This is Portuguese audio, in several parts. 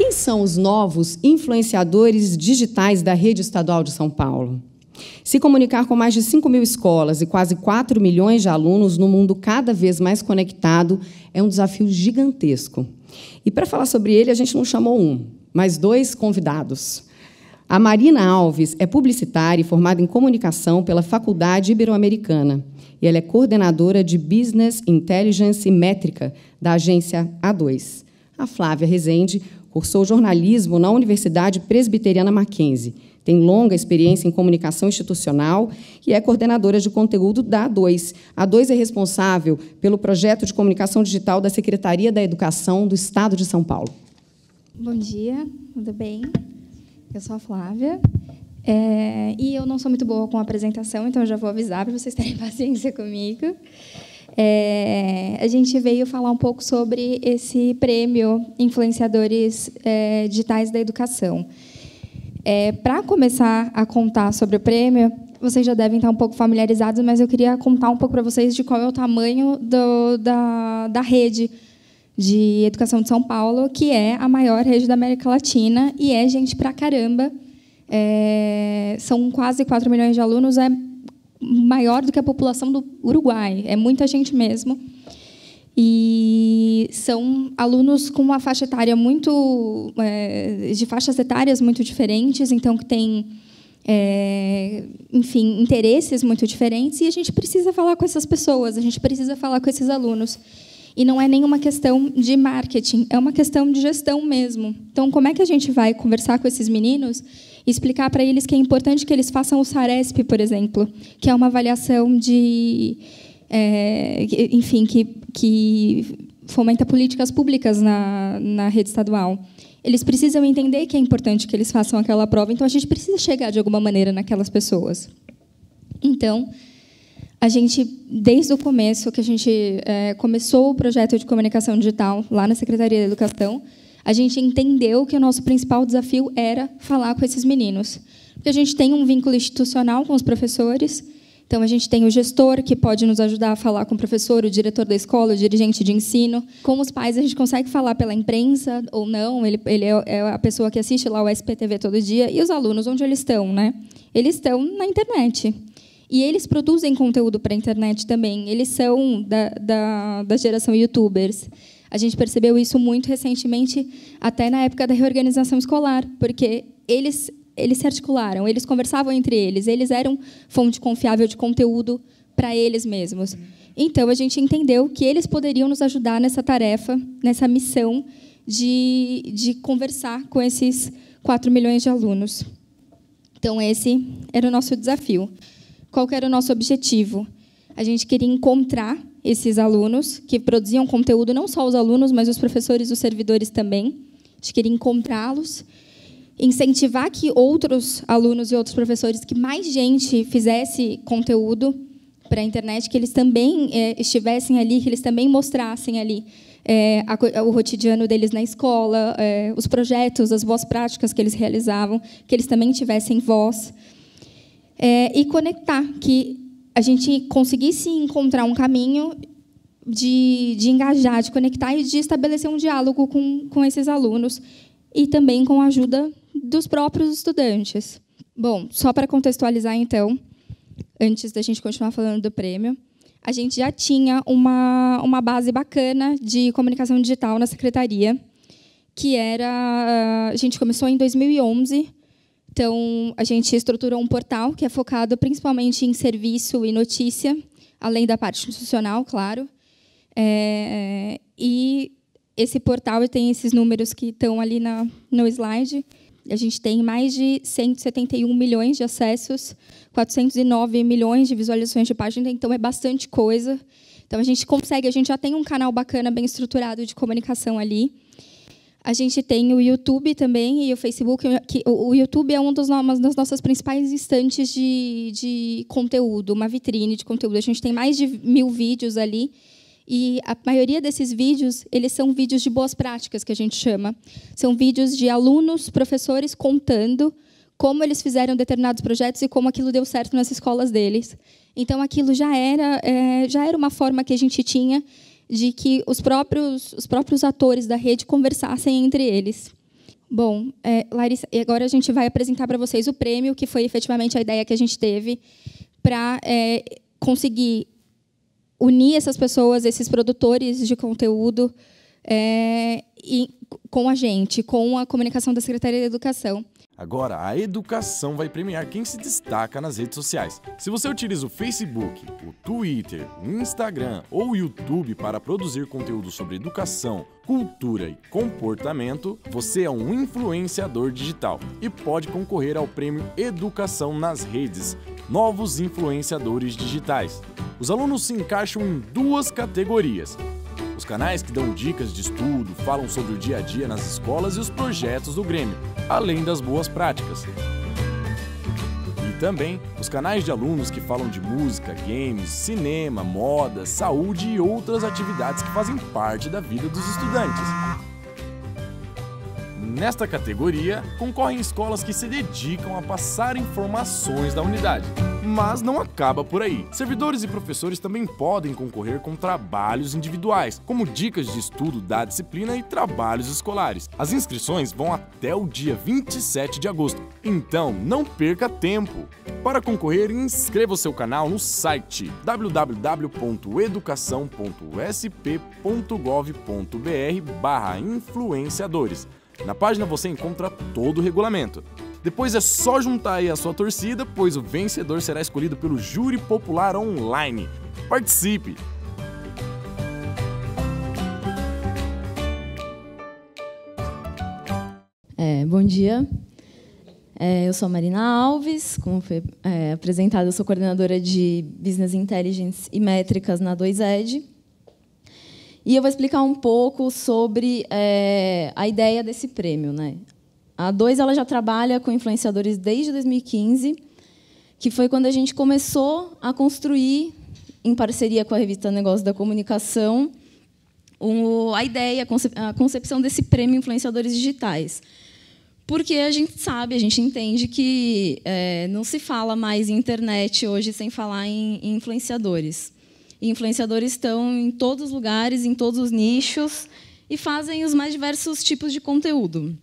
Quem são os novos influenciadores digitais da Rede Estadual de São Paulo? Se comunicar com mais de 5.000 escolas e quase 4 milhões de alunos no mundo cada vez mais conectado é um desafio gigantesco. E, para falar sobre ele, a gente não chamou um, mas 2 convidados. A Marina Alves é publicitária e formada em comunicação pela Faculdade Ibero-Americana. E ela é coordenadora de Business Intelligence e Métrica da agência A2. A Flávia Rezende cursou jornalismo na Universidade Presbiteriana Mackenzie. Tem longa experiência em comunicação institucional e é coordenadora de conteúdo da A2. A A2 é responsável pelo projeto de comunicação digital da Secretaria da Educação do Estado de São Paulo. Bom dia, tudo bem? Eu sou a Flávia. E eu não sou muito boa com a apresentação, então eu já vou avisar para vocês terem paciência comigo. A gente veio falar um pouco sobre esse prêmio Influenciadores Digitais da Educação. Para começar a contar sobre o prêmio, vocês já devem estar um pouco familiarizados, mas eu queria contar um pouco para vocês de qual é o tamanho da rede de educação de São Paulo, que é a maior rede da América Latina, e é gente pra caramba. São quase 4 milhões de alunos, é maior do que a população do Uruguai, é muita gente mesmo. E são alunos com uma faixa etária de faixas etárias muito diferentes, então que tem, enfim, interesses muito diferentes, e a gente precisa falar com essas pessoas, a gente precisa falar com esses alunos. E não é nenhuma questão de marketing, é uma questão de gestão mesmo. Então, como é que a gente vai conversar com esses meninos e explicar para eles que é importante que eles façam o SARESP, por exemplo, que é uma avaliação enfim, que fomenta políticas públicas na rede estadual. Eles precisam entender que é importante que eles façam aquela prova, então a gente precisa chegar de alguma maneira naquelas pessoas. Então, a gente, desde o começo, que a gente começou o projeto de comunicação digital lá na Secretaria da Educação, a gente entendeu que o nosso principal desafio era falar com esses meninos. Porque a gente tem um vínculo institucional com os professores, então a gente tem o gestor, que pode nos ajudar a falar com o professor, o diretor da escola, o dirigente de ensino. Com os pais, a gente consegue falar pela imprensa ou não, ele é a pessoa que assiste lá o SPTV todo dia. E os alunos, onde eles estão? Né? Eles estão na internet. E eles produzem conteúdo para a internet também. Eles são da geração youtubers. A gente percebeu isso muito recentemente, até na época da reorganização escolar, porque eles se articularam, eles conversavam entre eles eram fonte confiável de conteúdo para eles mesmos. Então, a gente entendeu que eles poderiam nos ajudar nessa tarefa, nessa missão de conversar com esses 4 milhões de alunos. Então, esse era o nosso desafio. Qual que era o nosso objetivo? A gente queria encontrar esses alunos que produziam conteúdo, não só os alunos, mas os professores e os servidores também. A gente queria encontrá-los, incentivar que outros alunos e outros professores, que mais gente fizesse conteúdo para a internet, que eles também estivessem ali, que eles também mostrassem ali o cotidiano deles na escola, os projetos, as boas práticas que eles realizavam, que eles também tivessem voz. E conectar, que a gente conseguisse encontrar um caminho de engajar, de conectar e de estabelecer um diálogo com esses alunos e também com a ajuda dos próprios estudantes. Bom, só para contextualizar, então, antes da gente continuar falando do prêmio, a gente já tinha uma base bacana de comunicação digital na secretaria, que era... A gente começou em 2011, então, a gente estruturou um portal que é focado principalmente em serviço e notícia, além da parte institucional, claro. E esse portal tem esses números que estão ali no slide. A gente tem mais de 171 milhões de acessos, 409 milhões de visualizações de página, então é bastante coisa. Então, a gente já tem um canal bacana, bem estruturado de comunicação ali. A gente tem o YouTube também e o Facebook. O YouTube é uma das nossas principais instantes de conteúdo, uma vitrine de conteúdo. A gente tem mais de 1.000 vídeos ali. E a maioria desses vídeos, eles são vídeos de boas práticas, que a gente chama. São vídeos de alunos, professores, contando como eles fizeram determinados projetos e como aquilo deu certo nas escolas deles. Então, aquilo já era uma forma que a gente tinha de que os próprios atores da rede conversassem entre eles. Bom, Larissa, e agora a gente vai apresentar para vocês o prêmio, que foi efetivamente a ideia que a gente teve para conseguir unir essas pessoas, esses produtores de conteúdo, com a gente, com a comunicação da Secretaria da Educação. Agora, a educação vai premiar quem se destaca nas redes sociais. Se você utiliza o Facebook, o Twitter, o Instagram ou o YouTube para produzir conteúdo sobre educação, cultura e comportamento, você é um influenciador digital e pode concorrer ao prêmio Educação nas Redes, Novos Influenciadores Digitais. Os alunos se encaixam em 2 categorias. Os canais que dão dicas de estudo, falam sobre o dia a dia nas escolas e os projetos do Grêmio, além das boas práticas. E também os canais de alunos que falam de música, games, cinema, moda, saúde e outras atividades que fazem parte da vida dos estudantes. Nesta categoria, concorrem escolas que se dedicam a passar informações da unidade. Mas não acaba por aí. Servidores e professores também podem concorrer com trabalhos individuais, como dicas de estudo da disciplina e trabalhos escolares. As inscrições vão até o dia 27 de agosto, então não perca tempo. Para concorrer, inscreva o seu canal no site www.educação.sp.gov.br/influenciadores. Na página você encontra todo o regulamento. Depois é só juntar aí a sua torcida, pois o vencedor será escolhido pelo Júri Popular Online. Participe! Bom dia, eu sou a Marina Alves, como foi apresentada, eu sou coordenadora de Business Intelligence e Métricas na 2ED. E eu vou explicar um pouco sobre a ideia desse prêmio, né? A 2 ela já trabalha com influenciadores desde 2015, que foi quando a gente começou a construir, em parceria com a revista Negócios da Comunicação, a ideia, a concepção desse prêmio Influenciadores Digitais. Porque a gente entende que não se fala mais em internet hoje sem falar em influenciadores. E influenciadores estão em todos os lugares, em todos os nichos, e fazem os mais diversos tipos de conteúdo.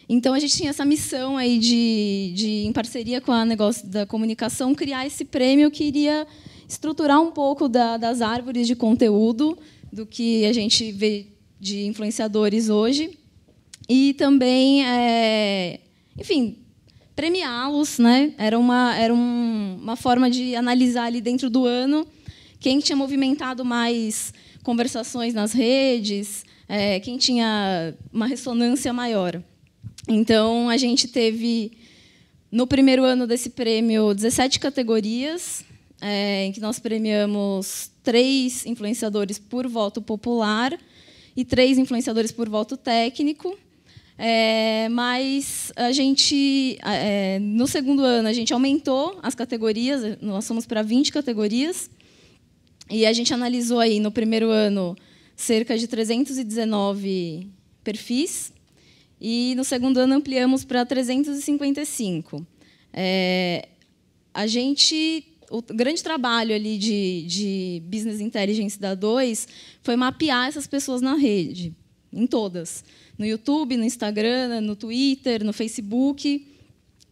Então, a gente tinha essa missão aí de em parceria com a Negócio da Comunicação, criar esse prêmio que iria estruturar um pouco das árvores de conteúdo do que a gente vê de influenciadores hoje, e também, enfim, premiá-los, né? Era uma forma de analisar ali dentro do ano quem tinha movimentado mais conversações nas redes, quem tinha uma ressonância maior. Então, a gente teve, no primeiro ano desse prêmio, 17 categorias, em que nós premiamos 3 influenciadores por voto popular e 3 influenciadores por voto técnico. Mas a gente, no segundo ano, a gente aumentou as categorias, nós fomos para 20 categorias, e a gente analisou aí, no primeiro ano, cerca de 319 perfis, e no segundo ano ampliamos para 355. O grande trabalho ali de Business Intelligence da 2 foi mapear essas pessoas na rede, em todas. No YouTube, no Instagram, no Twitter, no Facebook,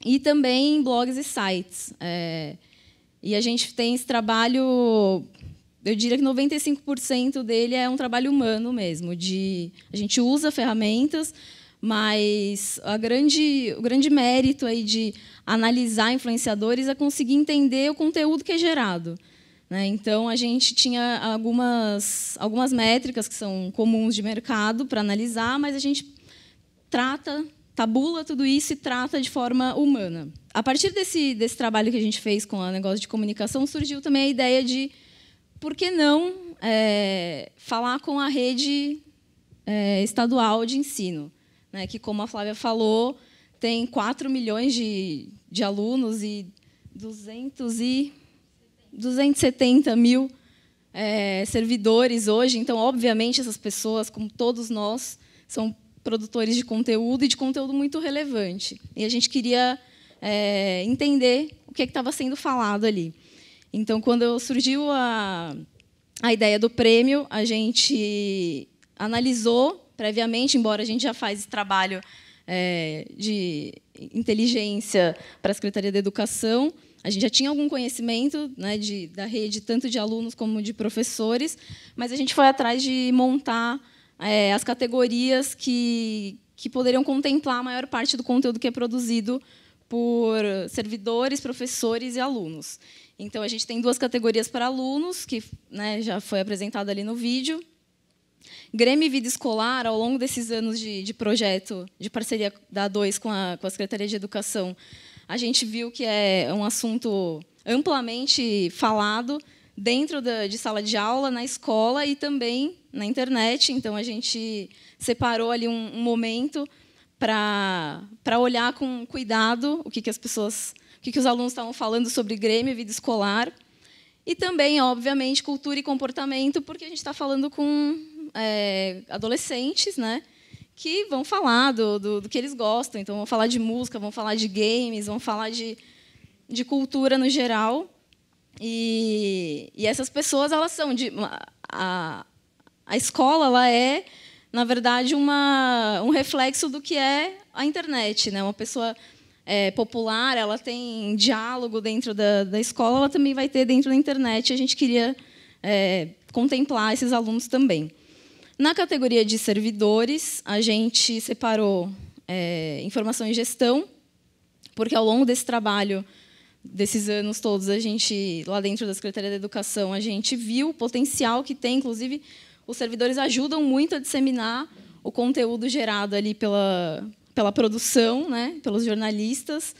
e também em blogs e sites. E a gente tem esse trabalho, eu diria que 95% dele é um trabalho humano mesmo. A gente usa ferramentas, mas o grande mérito aí de analisar influenciadores é conseguir entender o conteúdo que é gerado. Então, a gente tinha algumas métricas que são comuns de mercado para analisar, mas a gente tabula tudo isso e trata de forma humana. A partir desse trabalho que a gente fez com a Negócio de Comunicação, surgiu também a ideia de por que não falar com a rede estadual de ensino, né, que, como a Flávia falou, tem 4 milhões de alunos e 270 mil servidores hoje. Então, obviamente, essas pessoas, como todos nós, são produtores de conteúdo e de conteúdo muito relevante. E a gente queria entender o que estava sendo falado ali. Então, quando surgiu a ideia do prêmio, a gente analisou previamente, embora a gente já faz esse trabalho de inteligência para a Secretaria da Educação. A gente já tinha algum conhecimento, né, da rede, tanto de alunos como de professores, mas a gente foi atrás de montar as categorias que poderiam contemplar a maior parte do conteúdo que é produzido por servidores, professores e alunos. Então, a gente tem 2 categorias para alunos, que, né, já foi apresentado ali no vídeo. Grêmio e Vida Escolar, ao longo desses anos de projeto, de parceria da A2 com a Secretaria de Educação, a gente viu que é um assunto amplamente falado dentro de sala de aula, na escola e também na internet. Então, a gente separou ali um momento para olhar com cuidado o que os alunos estavam falando sobre Grêmio e Vida Escolar. E também, obviamente, cultura e comportamento, porque a gente está falando com adolescentes, né, que vão falar do que eles gostam. Então, vão falar de música, vão falar de games, vão falar de cultura no geral. E essas pessoas, elas são a escola, ela é, na verdade, um reflexo do que é a internet, né? Uma pessoa popular, ela tem diálogo dentro da escola, ela também vai ter dentro da internet. A gente queria contemplar esses alunos também. Na categoria de servidores, a gente separou informação e gestão, porque, ao longo desse trabalho, desses anos todos, a gente, lá dentro da Secretaria da Educação, a gente viu o potencial que tem. Inclusive, os servidores ajudam muito a disseminar o conteúdo gerado ali pela produção, né, pelos jornalistas.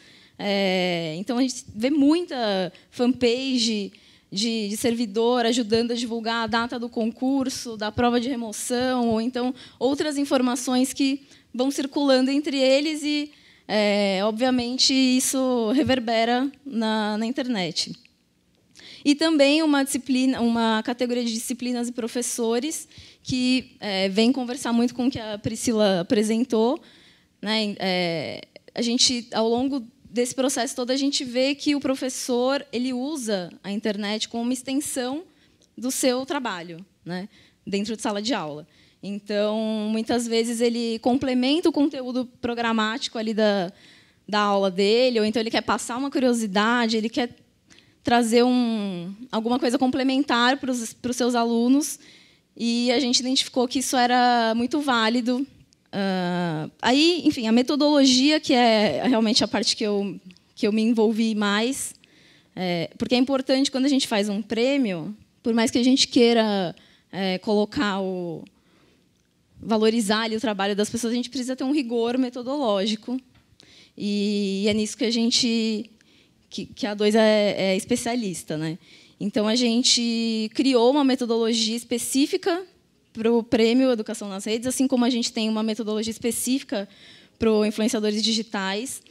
Então, a gente vê muita fanpage de servidor ajudando a divulgar a data do concurso, da prova de remoção, ou então outras informações que vão circulando entre eles e, obviamente, isso reverbera na internet. E também uma categoria de disciplinas e professores que vem conversar muito com o que a Priscila apresentou, né? A gente, ao longo desse processo todo, a gente vê que o professor ele usa a internet como uma extensão do seu trabalho, né, dentro de sala de aula. Então, muitas vezes, ele complementa o conteúdo programático ali da aula dele, ou então ele quer passar uma curiosidade, ele quer trazer alguma coisa complementar para os seus alunos, e a gente identificou que isso era muito válido. Aí, enfim, a metodologia, que é realmente a parte que eu me envolvi mais, porque é importante, quando a gente faz um prêmio, por mais que a gente queira valorizar ali o trabalho das pessoas, a gente precisa ter um rigor metodológico, e é nisso que a gente, que a A2 é especialista, né? Então, a gente criou uma metodologia específica para o Prêmio Educação nas Redes, assim como a gente tem uma metodologia específica para os influenciadores digitais,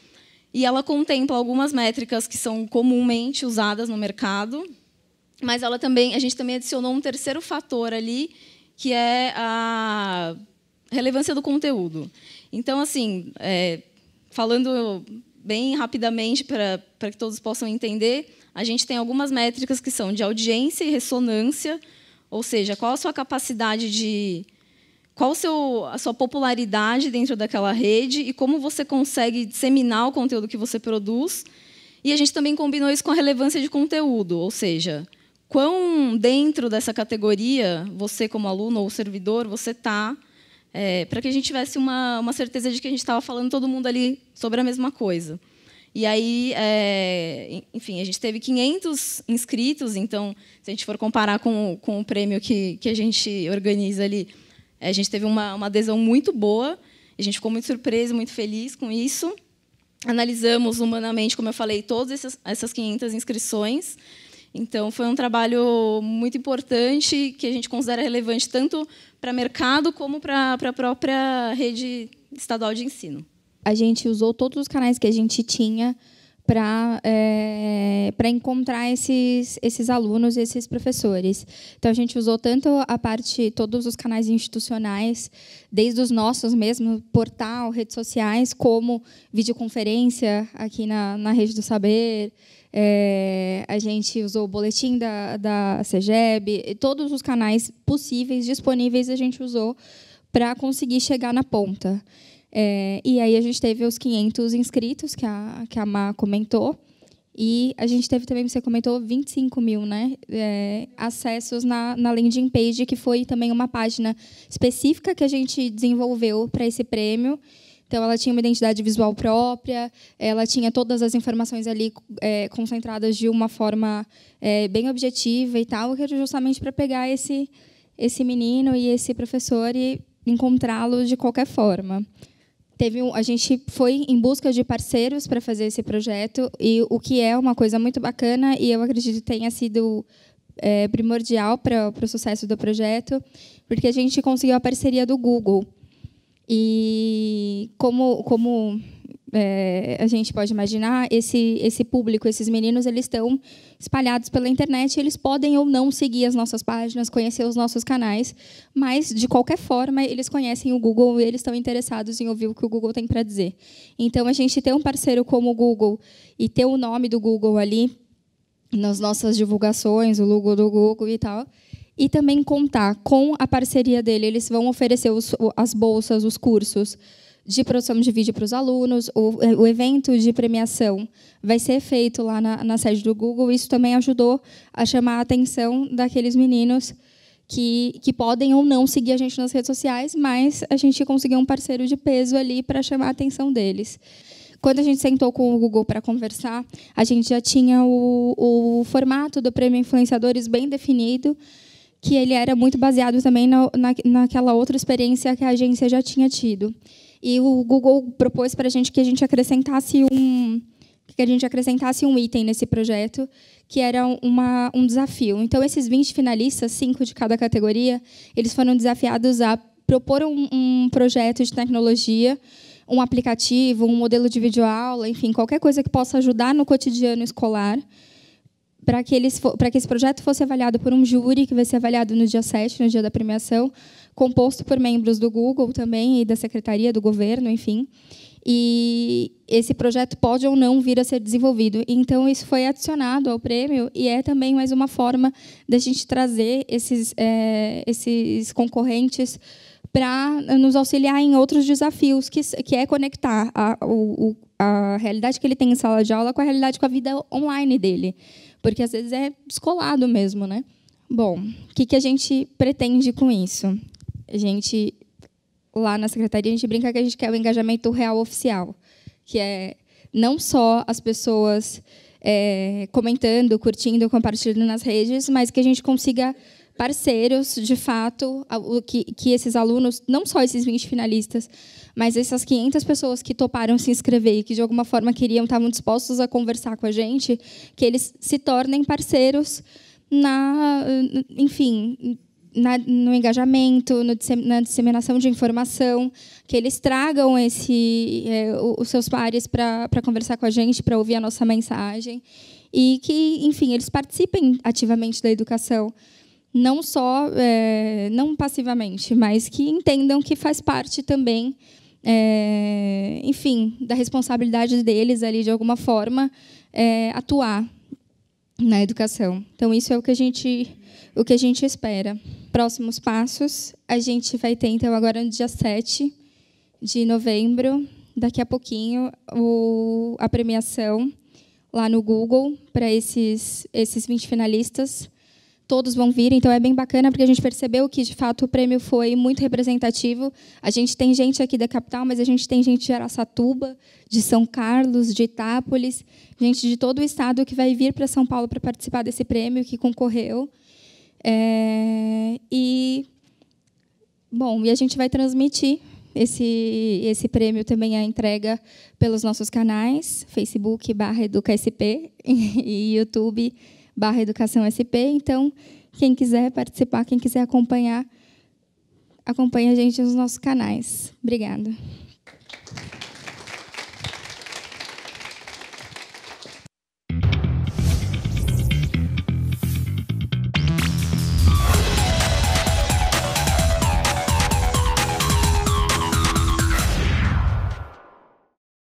e ela contempla algumas métricas que são comumente usadas no mercado, mas a gente também adicionou um terceiro fator ali, que é a relevância do conteúdo. Então, assim, falando bem rapidamente para que todos possam entender, a gente tem algumas métricas que são de audiência e ressonância, ou seja, qual a sua capacidade qual a sua popularidade dentro daquela rede e como você consegue disseminar o conteúdo que você produz. E a gente também combinou isso com a relevância de conteúdo, ou seja, quão dentro dessa categoria, você como aluno ou servidor, você está, para que a gente tivesse uma certeza de que a gente estava falando todo mundo ali sobre a mesma coisa. E aí, enfim, a gente teve 500 inscritos, então, se a gente for comparar com o prêmio que a gente organiza ali, a gente teve uma adesão muito boa, a gente ficou muito surpreso, muito feliz com isso. Analisamos humanamente, como eu falei, todas essas 500 inscrições. Então, foi um trabalho muito importante, que a gente considera relevante tanto para o mercado como para a própria rede estadual de ensino. A gente usou todos os canais que a gente tinha para encontrar esses alunos e esses professores. Então, a gente usou tanto todos os canais institucionais, desde os nossos mesmo, portal, redes sociais, como videoconferência aqui na Rede do Saber. A gente usou o boletim da CEGEB, todos os canais possíveis, disponíveis, a gente usou para conseguir chegar na ponta. E aí a gente teve os 500 inscritos, que a Má comentou, e a gente teve também, você comentou, 25 mil, né, acessos na landing page, que foi também uma página específica que a gente desenvolveu para esse prêmio. Então, ela tinha uma identidade visual própria, ela tinha todas as informações ali concentradas de uma forma bem objetiva e tal, que era justamente para pegar esse menino e esse professor e encontrá-lo de qualquer forma. A gente foi em busca de parceiros para fazer esse projeto, e o que é uma coisa muito bacana, e eu acredito que tenha sido primordial para o sucesso do projeto, porque a gente conseguiu a parceria do Google. E como a gente pode imaginar, esse público, esses meninos, eles estão espalhados pela internet, eles podem ou não seguir as nossas páginas, conhecer os nossos canais, mas, de qualquer forma, eles conhecem o Google e eles estão interessados em ouvir o que o Google tem para dizer. Então, a gente ter um parceiro como o Google e ter o nome do Google ali nas nossas divulgações, o logo do Google e tal, e também contar com a parceria dele. Eles vão oferecer as bolsas, os cursos de produção de vídeo para os alunos. O evento de premiação vai ser feito lá na sede do Google. Isso também ajudou a chamar a atenção daqueles meninos que podem ou não seguir a gente nas redes sociais, mas a gente conseguiu um parceiro de peso ali para chamar a atenção deles. Quando a gente sentou com o Google para conversar, a gente já tinha o formato do Prêmio Influenciadores bem definido, que ele era muito baseado também naquela outra experiência que a agência já tinha tido. E o Google propôs para a gente que a gente acrescentasse um item nesse projeto, que era um desafio. Então, esses 20 finalistas, 5 de cada categoria, eles foram desafiados a propor um projeto de tecnologia, um aplicativo, um modelo de videoaula, enfim, qualquer coisa que possa ajudar no cotidiano escolar, para que esse projeto fosse avaliado por um júri, que vai ser avaliado no dia 7, no dia da premiação, composto por membros do Google também e da Secretaria do Governo, enfim. E esse projeto pode ou não vir a ser desenvolvido. Então, isso foi adicionado ao prêmio e é também mais uma forma da gente trazer esses concorrentes para nos auxiliar em outros desafios, que é conectar a realidade que ele tem em sala de aula com a realidade, com a vida online dele. Porque, às vezes, é descolado mesmo, né? Bom, o que a gente pretende com isso? A gente, lá na Secretaria, a gente brinca que a gente quer o engajamento real oficial, que é não só as pessoas comentando, curtindo, compartilhando nas redes, mas que a gente consiga parceiros, de fato, que esses alunos, não só esses 20 finalistas, mas essas 500 pessoas que toparam se inscrever e que, de alguma forma, estavam dispostos a conversar com a gente, que eles se tornem parceiros no engajamento, na disseminação de informação, que eles tragam os seus pares para conversar com a gente, para ouvir a nossa mensagem, e que, enfim, eles participem ativamente da educação, não só não passivamente, mas que entendam que faz parte também, enfim, da responsabilidade deles ali, de alguma forma, atuar na educação. Então, isso é o que a gente espera. Próximos passos, a gente vai ter, então, agora no dia 7 de novembro, daqui a pouquinho, a premiação lá no Google para esses 20 finalistas. Todos vão vir, então é bem bacana, porque a gente percebeu que, de fato, o prêmio foi muito representativo. A gente tem gente aqui da capital, mas a gente tem gente de Araçatuba, de São Carlos, de Itápolis, gente de todo o estado que vai vir para São Paulo para participar desse prêmio, que concorreu. E a gente vai transmitir esse prêmio também, a entrega pelos nossos canais, Facebook/EducaSP e YouTube/EducaçãoSP. Então, quem quiser participar, quem quiser acompanhar, acompanhe a gente nos nossos canais. Obrigada.